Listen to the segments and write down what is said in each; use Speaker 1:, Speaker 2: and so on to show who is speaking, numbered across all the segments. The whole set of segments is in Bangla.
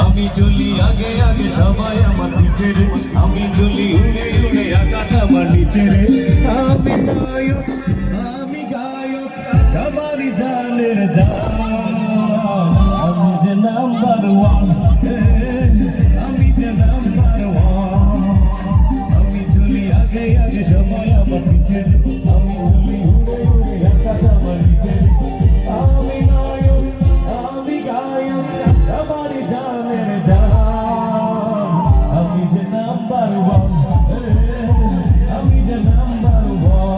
Speaker 1: আমি চলি আগে আগে সবাই আমার পিছে রে, আমি চলি উড়ে উড়ে আকাশ আমার নিচে রে। আমি নায়ক আমি গায়ক সবারই জানের জান, আমি যে নাম্বার ওয়ান, আমি যে নাম্বার ওয়ান। আমি চলি আগে আগে সবাই আমার পিছে রে, আমি চলি উড়ে উড়ে আকাশ আমার নিচে রে। আমি নায়ক আমি গায়ক সবারই জানের জান, আমি যে নাম্বার ওয়ান, আমি যে নাম্বার ওয়ান।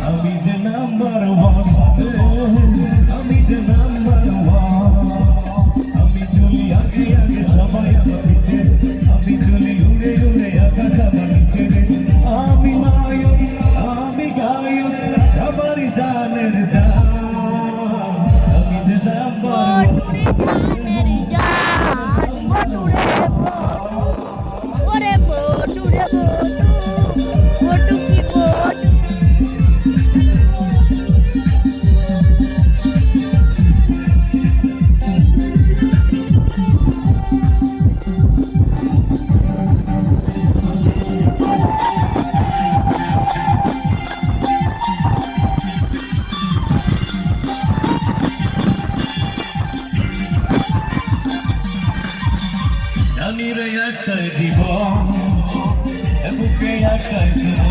Speaker 1: আমি যে নাম্বার ওয়ান, আমি যে নাম্বার ওয়ান। আমি চলি আগে আগে সবাই আমার পিছে, আমি চলি উড়ে উড়ে আকাশ আমার নিচে রে। আমি নায়ক আমি গায়ক সবারই জানের জান, আমি যে নাম্বার জানি রে একটাই জীবন, বুকে একটাই জীবন।